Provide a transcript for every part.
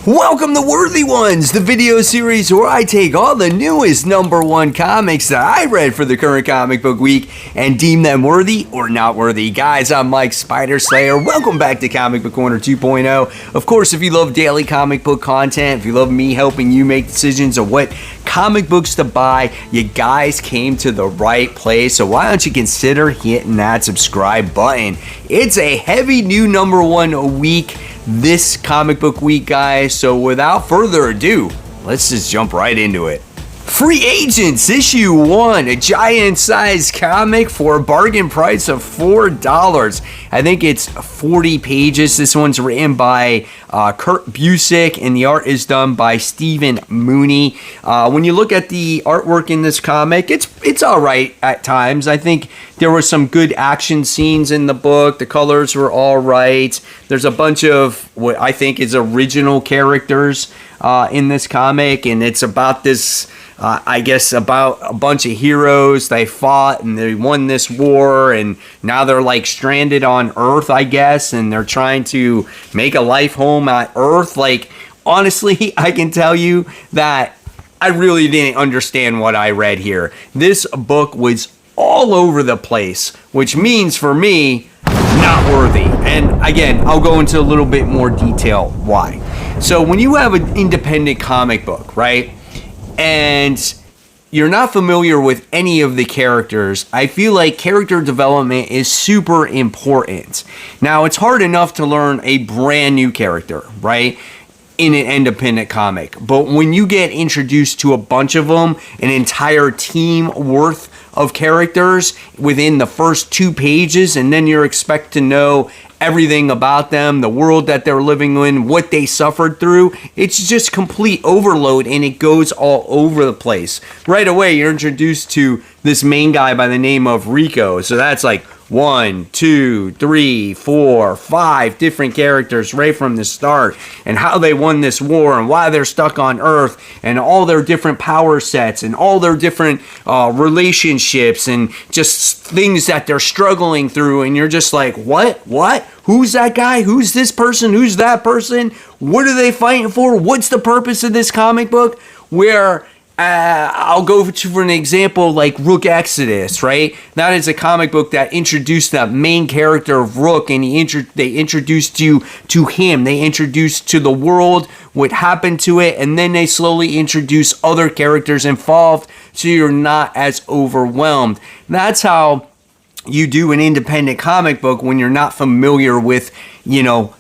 Welcome to Worthy Ones, the video series where I take all the newest #1 comics that I read for the current comic book week and deem them worthy or not worthy. Guys, I'm Mike Spider Slayer. Welcome back to Comic Book Corner 2.0. Of course, if you love daily comic book content, if you love me helping you make decisions of what comic books to buy, you guys came to the right place. So why don't you consider hitting that subscribe button? It's a heavy new #1 a week this comic book week, guys. So without further ado, let's just jump right into it. Free Agents issue 1, a giant-sized comic for a bargain price of $4. I think it's 40 pages. This one's written by Kurt Busiek, and the art is done by Stephen Mooney. When you look at the artwork in this comic, it's all right at times. I think there were some good action scenes in the book. The colors were all right. There's a bunch of what I think is original characters in this comic, and it's about this, I guess, about a bunch of heroes. They fought and they won this war, and now they're like stranded on Earth, I guess, and they're trying to make a life home at Earth. Like, honestly, I can tell you that I really didn't understand what I read here. This book was all over the place, which means for me, not worthy. And again, I'll go into a little bit more detail why. So when you have an independent comic book, right, and you're not familiar with any of the characters, I feel like character development is super important. Now, it's hard enough to learn a brand new character, right, in an independent comic. But when you get introduced to a bunch of them, an entire team worth of characters within the first 2 pages, and then you're expected to know everything about them, the world that they're living in, what they suffered through, it's just complete overload, and it goes all over the place. Right away, you're introduced to this main guy by the name of Rico. So that's like 1, 2, 3, 4, 5 different characters right from the start, and how they won this war and why they're stuck on Earth, and all their different power sets and all their different relationships and just things that they're struggling through. And you're just like, what? Who's that guy? Who's this person? Who's that person? What are they fighting for? What's the purpose of this comic book? Where I'll go for an example like Rook Exodus, right? That is a comic book that introduced that main character of Rook, and they introduced you to him. They introduced to the world what happened to it, and then they slowly introduce other characters involved so you're not as overwhelmed. That's how you do an independent comic book when you're not familiar with,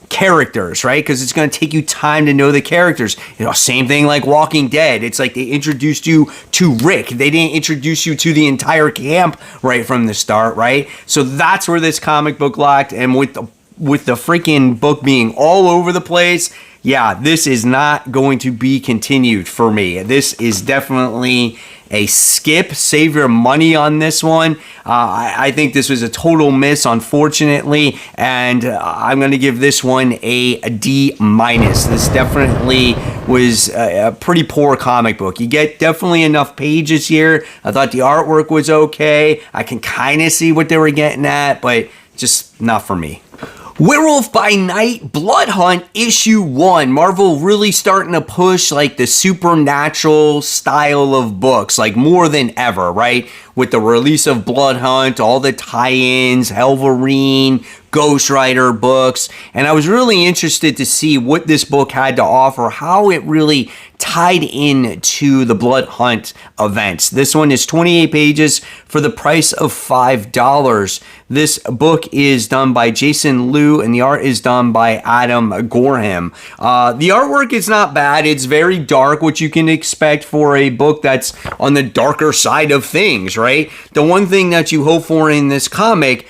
characters, right? Because it's going to take you time to know the characters. Same thing like Walking Dead. It's like they introduced you to Rick. They didn't introduce you to the entire camp right from the start, right? So that's where this comic book lacked. And with the freaking book being all over the place, yeah, this is not going to be continued for me. This is definitely a skip. Save your money on this one. I think this was a total miss, unfortunately, and I'm going to give this one a D-. This definitely was a pretty poor comic book. You get definitely enough pages here. I thought the artwork was okay. I can kind of see what they were getting at, but just not for me. Werewolf by Night Blood Hunt issue 1. Marvel really starting to push like the supernatural style of books, like more than ever, right? With the release of Blood Hunt, all the tie-ins, Wolverine, Ghost Rider books, and I was really interested to see what this book had to offer, how it really tied into the Blood Hunt events. This one is 28 pages for the price of $5. This book is done by Jason Liu, and the art is done by Adam Gorham. The artwork is not bad. It's very dark, which you can expect for a book that's on the darker side of things, right? The one thing that you hope for in this comic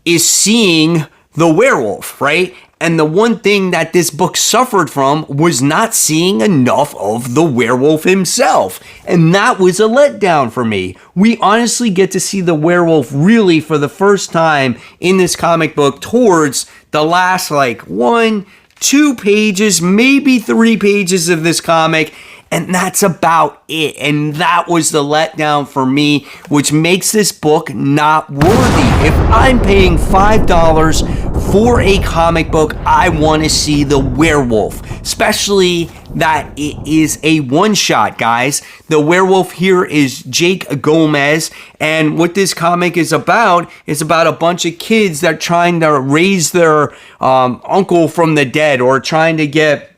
is seeing the werewolf, right? And the one thing that this book suffered from was not seeing enough of the werewolf himself. And that was a letdown for me. We honestly get to see the werewolf really for the first time in this comic book towards the last 1, 2 pages, maybe 3 pages of this comic. And that's about it. And that was the letdown for me, which makes this book not worthy. If I'm paying $5 for a comic book, I want to see the Werewolf, especially that it is a one-shot, guys. The Werewolf here is Jake Gomez, and what this comic is about a bunch of kids that are trying to raise their uncle from the dead, or trying to get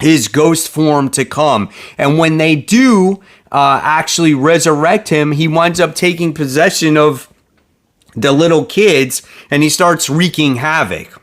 his ghost form to come. And when they do actually resurrect him, he winds up taking possession of the little kids, and he starts wreaking havoc.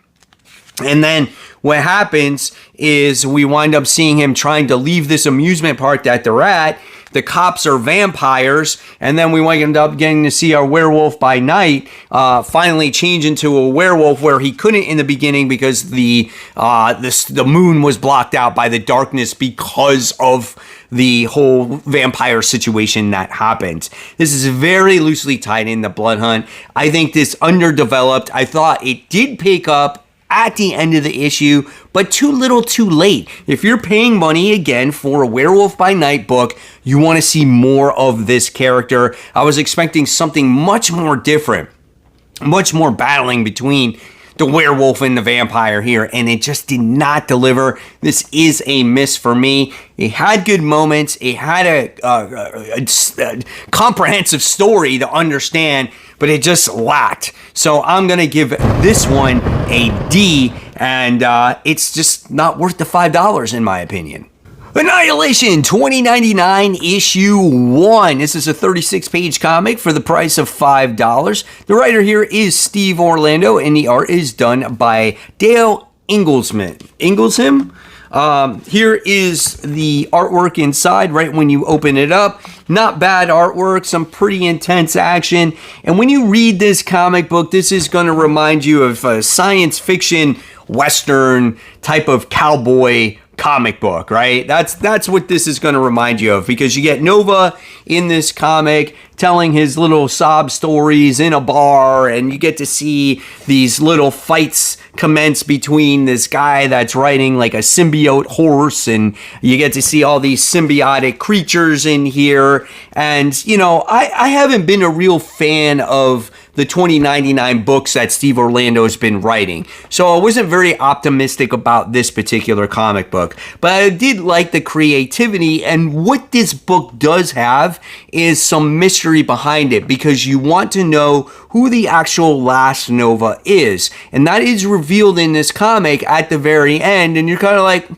And then what happens is we wind up seeing him trying to leave this amusement park that they're at. The cops are vampires, and then we wind up getting to see our werewolf by night finally change into a werewolf, where he couldn't in the beginning because the moon was blocked out by the darkness because of the whole vampire situation that happened. This is very loosely tied in the Blood Hunt. I think this underdeveloped. I thought it did pick up at the end of the issue, but too little too late. If you're paying money again for a Werewolf by Night book, you want to see more of this character. I was expecting something much more different, much more battling between the werewolf and the vampire here, and it just did not deliver. This is a miss for me. It had good moments. It had a comprehensive story to understand, but it just lacked. So I'm going to give this one a D, and it's just not worth the $5 in my opinion. Annihilation 2099 issue 1. This is a 36-page comic for the price of $5. The writer here is Steve Orlando, and the art is done by Dale Inglesham. Here is the artwork inside right when you open it up. Not bad artwork, some pretty intense action. And when you read this comic book, this is going to remind you of a science fiction, Western type of cowboy comic book, right? That's what this is going to remind you of, because you get Nova in this comic telling his little sob stories in a bar, and you get to see these little fights commence between this guy that's riding like a symbiote horse, and you get to see all these symbiotic creatures in here. And you know, I haven't been a real fan of the 2099 books that Steve Orlando has been writing, so I wasn't very optimistic about this particular comic book, but I did like the creativity. And what this book does have is some mystery behind it, because you want to know who the actual last Nova is, and that is revealed in this comic at the very end, and you're kind of like,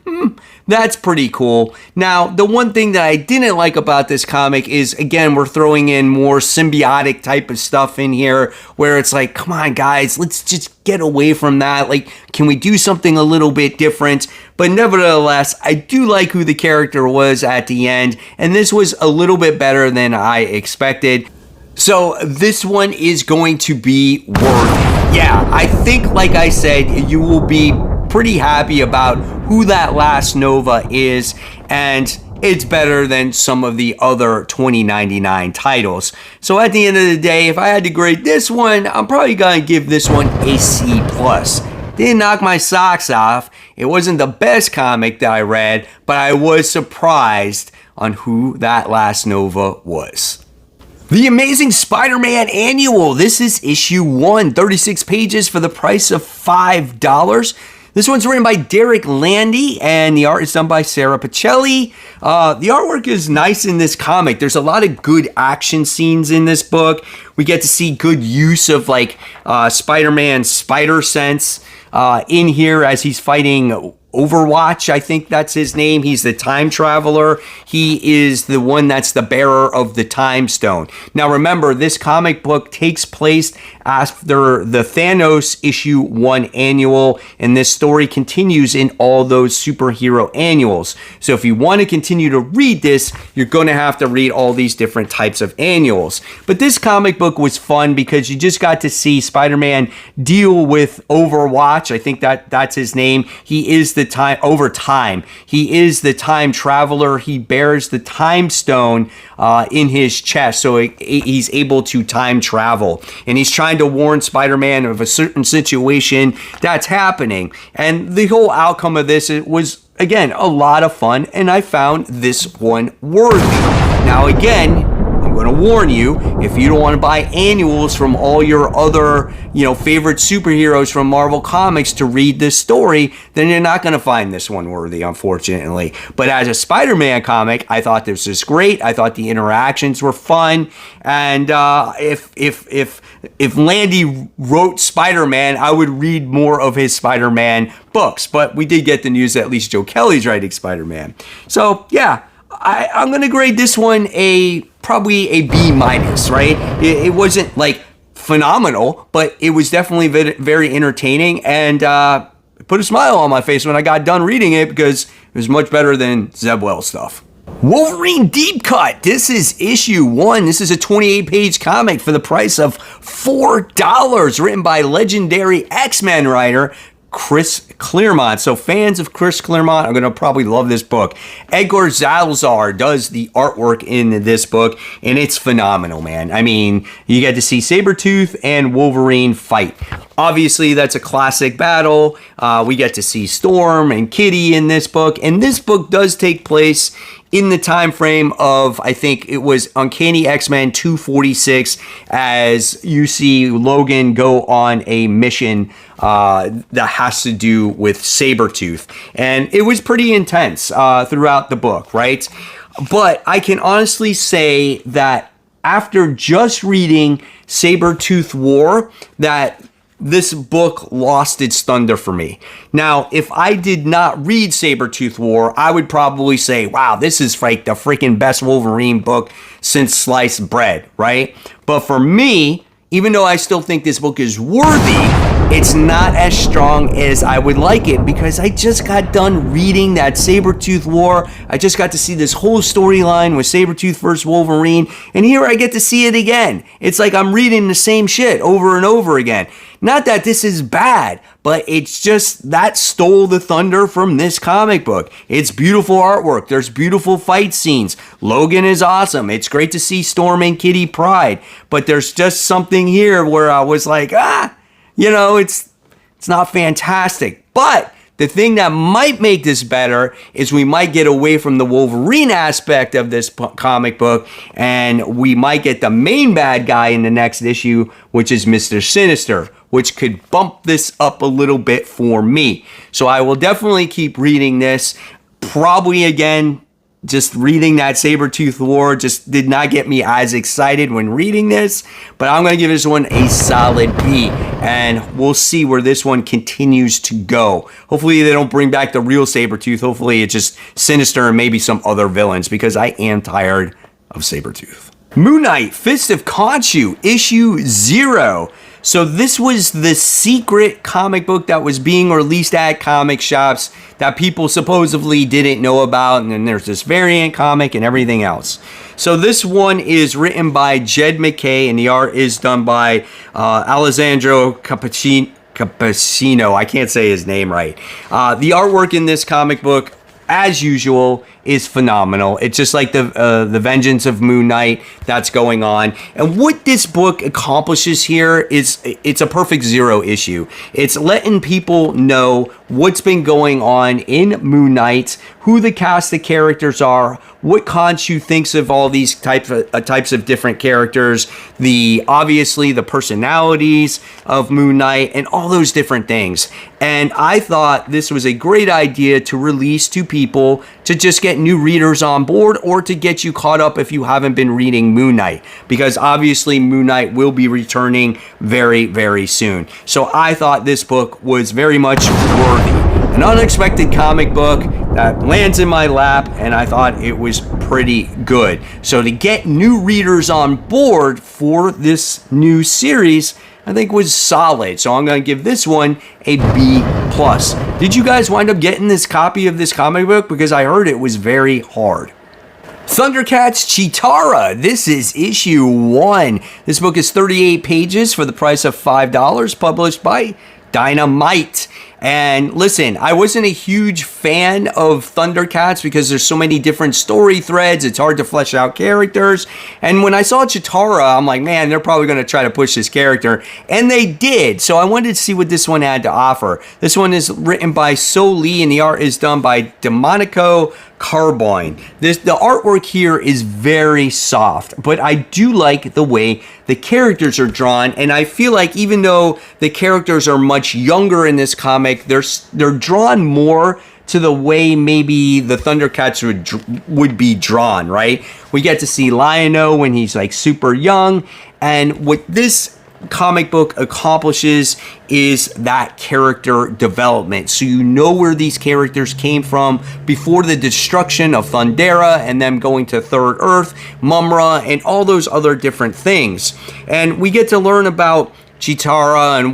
that's pretty cool. Now, the one thing that I didn't like about this comic is, again, we're throwing in more symbiotic type of stuff in here, where it's like, come on, guys, let's just get away from that. Like, can we do something a little bit different? But nevertheless, I do like who the character was at the end, and this was a little bit better than I expected. So this one is going to be worth. Yeah, I think, like I said, you will be pretty happy about who that last Nova is, and it's better than some of the other 2099 titles. So at the end of the day, if I had to grade this one, I'm probably going to give this one a C+. Didn't knock my socks off. It wasn't the best comic that I read, but I was surprised on who that last Nova was. The Amazing Spider-Man Annual. This is issue 1, 36 pages for the price of $5. This one's written by Derek Landy, and the art is done by Sarah Pacelli. The artwork is nice in this comic. There's a lot of good action scenes in this book. We get to see good use of like Spider-Man's spider sense in here as he's fighting Overwatch, I think that's his name. He's the time traveler. He is the one that's the bearer of the time stone. Now remember, this comic book takes place after the Thanos issue 1 annual, and this story continues in all those superhero annuals. So if you want to continue to read this, you're going to have to read all these different types of annuals. But this comic book was fun because you just got to see Spider-Man deal with Overwatch. I think that's his name. He is the He is the time traveler. He bears the time stone in his chest, so he's able to time travel, and he's trying to warn Spider-Man of a certain situation that's happening. And the whole outcome of this, it was, again, a lot of fun, and I found this one worthy. Now again, I'm going to warn you, if you don't want to buy annuals from all your other, favorite superheroes from Marvel Comics to read this story, then you're not going to find this one worthy, unfortunately. But as a Spider-Man comic, I thought this was great. I thought the interactions were fun. And if Landy wrote Spider-Man, I would read more of his Spider-Man books. But we did get the news that at least Joe Kelly's writing Spider-Man. So, yeah, I'm going to grade this one probably a B-, right? It wasn't, like, phenomenal, but it was definitely very entertaining, and put a smile on my face when I got done reading it, because it was much better than Zeb Wells stuff. Wolverine Deep Cut. This is issue 1. This is a 28-page comic for the price of $4, written by legendary X-Men writer Chris Claremont. So fans of Chris Claremont are going to probably love this book. Edgar Zalazar does the artwork in this book, and it's phenomenal, man. I mean, you get to see Sabretooth and Wolverine fight. Obviously, that's a classic battle. We get to see Storm and Kitty in this book, and this book does take place in the time frame of, I think it was Uncanny X-Men 246, as you see Logan go on a mission that has to do with Sabretooth. And it was pretty intense throughout the book, right? But I can honestly say that after just reading Sabretooth War, that this book lost its thunder for me. Now, if I did not read Sabretooth War, I would probably say, wow, this is like the freaking best Wolverine book since sliced bread, right? But for me, even though I still think this book is worthy, it's not as strong as I would like it, because I just got done reading that Sabretooth War. I just got to see this whole storyline with Sabretooth versus Wolverine, and here I get to see it again. It's like I'm reading the same shit over and over again. Not that this is bad, but it's just that stole the thunder from this comic book. It's beautiful artwork. There's beautiful fight scenes. Logan is awesome. It's great to see Storm and Kitty Pryde, but there's just something here where I was like, it's not fantastic. But the thing that might make this better is we might get away from the Wolverine aspect of this comic book, and we might get the main bad guy in the next issue, which is Mr. Sinister, which could bump this up a little bit for me. So I will definitely keep reading this. Probably, again, just reading that Sabretooth War just did not get me as excited when reading this, but I'm going to give this one a solid B, and we'll see where this one continues to go. Hopefully they don't bring back the real Sabretooth. Hopefully it's just Sinister and maybe some other villains, because I am tired of Sabretooth. Moon Knight, Fist of Khonshu, issue 0. So this was the secret comic book that was being released at comic shops that people supposedly didn't know about, and then there's this variant comic and everything else. So this one is written by Jed McKay, and the art is done by Alessandro Cappuccino. I can't say his name right. The artwork in this comic book, as usual, is phenomenal. It's just like the Vengeance of Moon Knight that's going on. And what this book accomplishes here is it's a perfect 0 issue. It's letting people know what's been going on in Moon Knight, who the cast of characters are, what Khonshu thinks of all these types of different characters, obviously the personalities of Moon Knight, and all those different things. And I thought this was a great idea to release to people to just get new readers on board, or to get you caught up if you haven't been reading Moon Knight, because obviously Moon Knight will be returning very, very soon. So I thought this book was very much worthy. An unexpected comic book that lands in my lap, and I thought it was pretty good. So to get new readers on board for this new series, I think was solid. So I'm going to give this one a B+. Did you guys wind up getting this copy of this comic book? Because I heard it was very hard. Thundercats Chitara. This is issue 1. This book is 38 pages for the price of $5, published by Dynamite. And listen, I wasn't a huge fan of Thundercats because there's so many different story threads. It's hard to flesh out characters. And when I saw Chitara, I'm like, man, they're probably going to try to push this character. And they did. So I wanted to see what this one had to offer. This one is written by So Lee and the art is done by Demonico Carbine. The artwork here is very soft, but I do like the way the characters are drawn, and I feel like even though the characters are much younger in this comic, they're drawn more to the way maybe the Thundercats would be drawn, right? We get to see Lion-O when he's like super young, and what this comic book accomplishes is that character development. So you know where these characters came from before the destruction of Thundera and them going to Third Earth, Mumra, and all those other different things. And we get to learn about Chitara and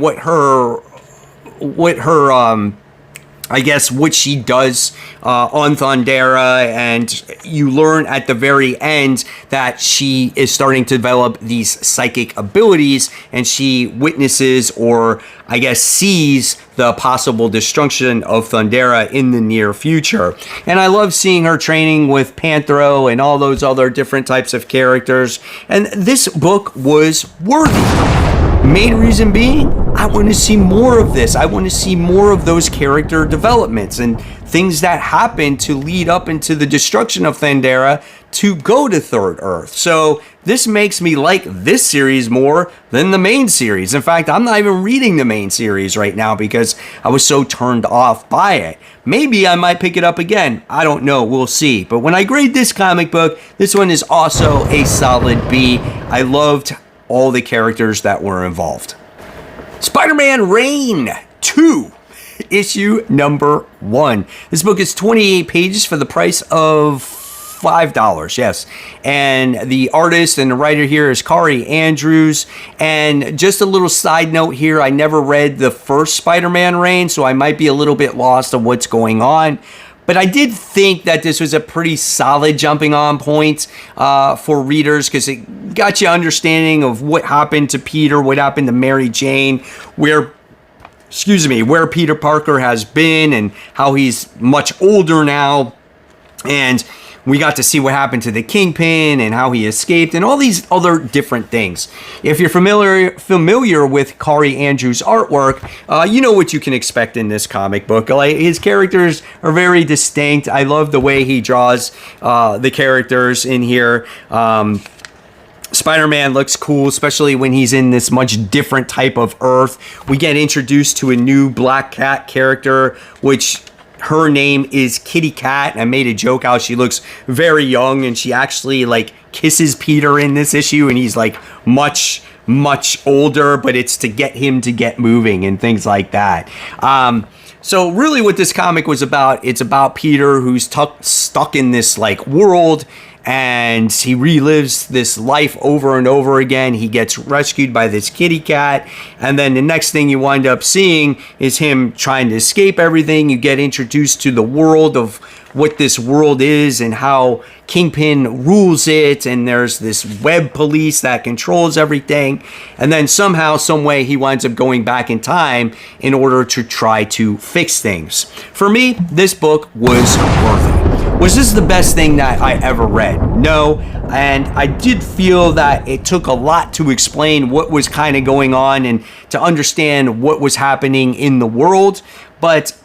what she does on Thundera, and you learn at the very end that she is starting to develop these psychic abilities, and she witnesses, or I guess sees, the possible destruction of Thundera in the near future. And I love seeing her training with Panthro and all those other different types of characters, and this book was worthy. Main reason being, I want to see more of this. I want to see more of those character developments and things that happen to lead up into the destruction of Thundera to go to Third Earth. So this makes me like this series more than the main series. In fact, I'm not even reading the main series right now because I was so turned off by it. Maybe I might pick it up again. I don't know. We'll see. But when I grade this comic book, this one is also a solid B. I loved all the characters that were involved. SpiderMan Reign 2, issue number 1. This book is 28 pages for the price of $5, yes. And the artist and the writer here is Kari Andrews. And just a little side note here, I never read the first SpiderMan Reign, so I might be a little bit lost of what's going on. But I did think that this was a pretty solid jumping on point for readers, because it got you understanding of what happened to Peter, what happened to Mary Jane, where Peter Parker has been and how he's much older now. And we got to see what happened to the Kingpin and how he escaped and all these other different things. If you're familiar with Kari Andrews' artwork, you know what you can expect in this comic book. Like, his characters are very distinct. I love the way he draws the characters in here. Spider-Man looks cool, especially when he's in this much different type of Earth. We get introduced to a new Black Cat character, which her name is Kitty Cat. I made a joke how she looks very young, and she actually like kisses Peter in this issue, and he's like much older, but it's to get him to get moving and things like that. So really what this comic was about, it's about Peter who's stuck in this like world, and he relives this life over and over again. He gets rescued by this kitty cat, and then the next thing you wind up seeing is him trying to escape everything. You get introduced to the world of what this world is and how Kingpin rules it, and there's this web police that controls everything, and then somehow, some way, he winds up going back in time in order to try to fix things. For me, this book was worthy. Was this the best thing that I ever read? No, and I did feel that it took a lot to explain what was kind of going on and to understand what was happening in the world, but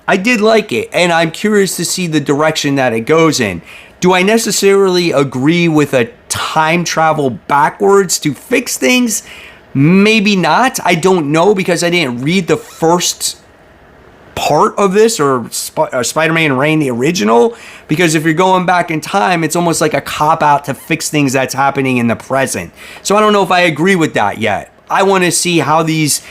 I did like it, and I'm curious to see the direction that it goes in. Do I necessarily agree with a time travel backwards to fix things? Maybe not. I don't know, because I didn't read the first part of this, or Spider-Man Reign, the original, because if you're going back in time, it's almost like a cop-out to fix things that's happening in the present. So I don't know if I agree with that yet. I want to see how these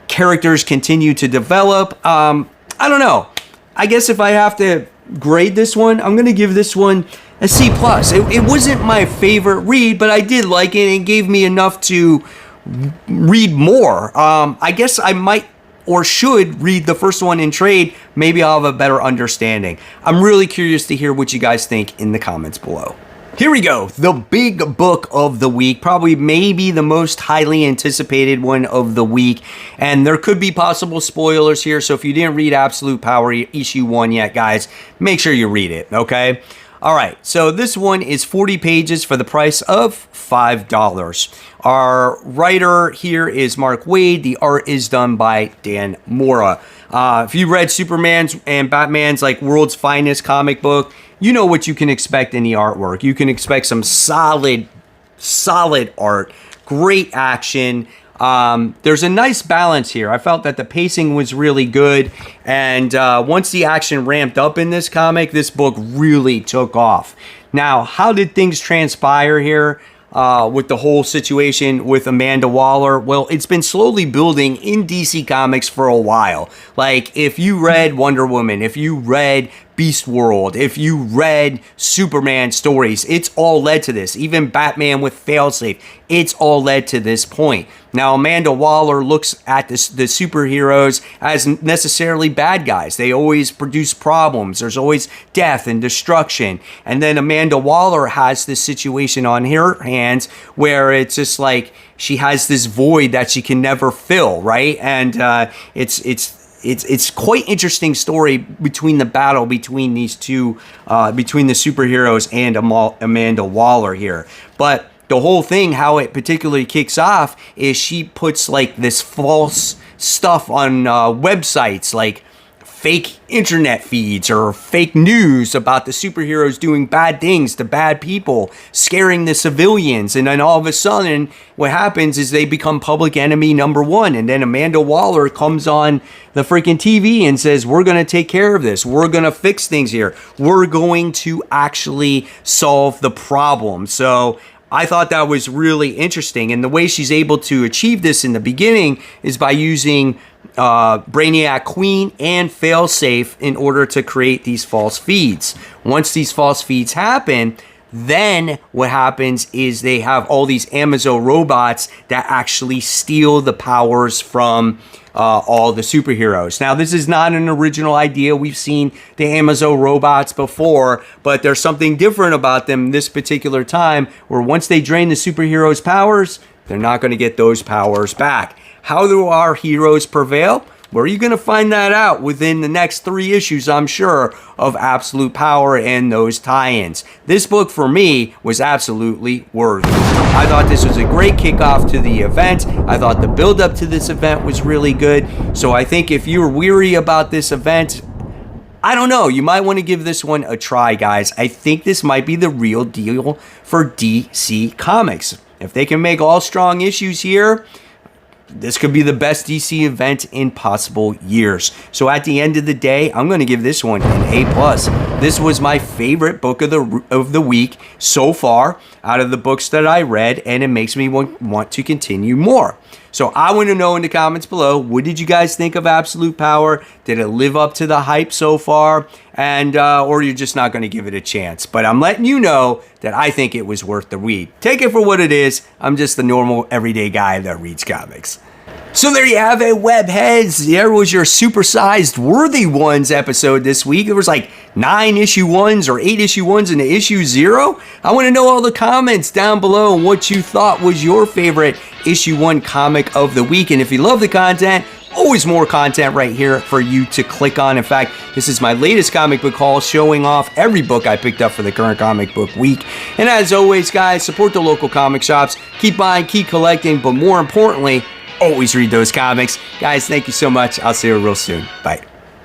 characters continue to develop. I don't know. I guess if I have to grade this one, I'm going to give this one a C+. It wasn't my favorite read, but I did like it, and it gave me enough to read more. I guess I might or should read the first one in trade. Maybe I'll have a better understanding. I'm really curious to hear what you guys think in the comments below. Here we go, the big book of the week, probably maybe the most highly anticipated one of the week, and there could be possible spoilers here, so if you didn't read Absolute Power issue 1 yet, guys, make sure you read it, okay? Alright, so this one is 40 pages for the price of $5. Our writer here is Mark Waid, the art is done by Dan Mora. If you read Superman's and Batman's like World's Finest comic book, you know what you can expect in the artwork. You can expect some solid art, great action. There's a nice balance here. I felt that the pacing was really good, and once the action ramped up in this comic, this book really took off. Now, how did things transpire here? With the whole situation with Amanda Waller, well, it's been slowly building in DC Comics for a while. Like, if you read Wonder Woman, if you read Beast World, if you read Superman stories, it's all led to this. Even Batman with Failsafe, it's all led to this point. Now, Amanda Waller looks at the superheroes as necessarily bad guys. They always produce problems. There's always death and destruction. And then Amanda Waller has this situation on her hands where it's just like she has this void that she can never fill, right? And it's quite interesting story between the battle between these two, between the superheroes and Amanda Waller here. But the whole thing, how it particularly kicks off, is she puts like this false stuff on websites, like fake internet feeds or fake news about the superheroes doing bad things to bad people, scaring the civilians, and then all of a sudden what happens is they become public enemy number one, and then Amanda Waller comes on the freaking TV and says, we're going to take care of this, we're going to fix things here, we're going to actually solve the problem. So I thought that was really interesting, and the way she's able to achieve this in the beginning is by using Brainiac Queen and Failsafe in order to create these false feeds. Once these false feeds happen, then what happens is they have all these Amazon robots that actually steal the powers from all the superheroes. Now, this is not an original idea. We've seen the Amazon robots before, but there's something different about them this particular time, where once they drain the superheroes' powers, they're not going to get those powers back. How do our heroes prevail? Where are you going to find that out within the next 3 issues, I'm sure, of Absolute Power and those tie-ins. This book, for me, was absolutely worthy. I thought this was a great kickoff to the event. I thought the build-up to this event was really good. So I think if you're weary about this event, I don't know, you might want to give this one a try, guys. I think this might be the real deal for DC Comics. If they can make all strong issues here, this could be the best DC event in possible years. So at the end of the day, I'm going to give this one an A+. This was my favorite book of the week so far out of the books that I read, and it makes me want to continue more. So I want to know in the comments below, what did you guys think of Absolute Power? Did it live up to the hype so far? And or you're just not going to give it a chance. But I'm letting you know that I think it was worth the read. Take it for what it is. I'm just the normal everyday guy that reads comics. So there you have it, webheads. There was your supersized Worthy Ones episode this week. There was like 9 issue 1s or 8 issue 1s into issue 0. I want to know all the comments down below and what you thought was your favorite issue 1 comic of the week. And if you love the content, always more content right here for you to click on. In fact, this is my latest comic book haul showing off every book I picked up for the current comic book week. And as always, guys, support the local comic shops. Keep buying, keep collecting, but more importantly, always read those comics. Guys, thank you so much. I'll see you real soon. Bye.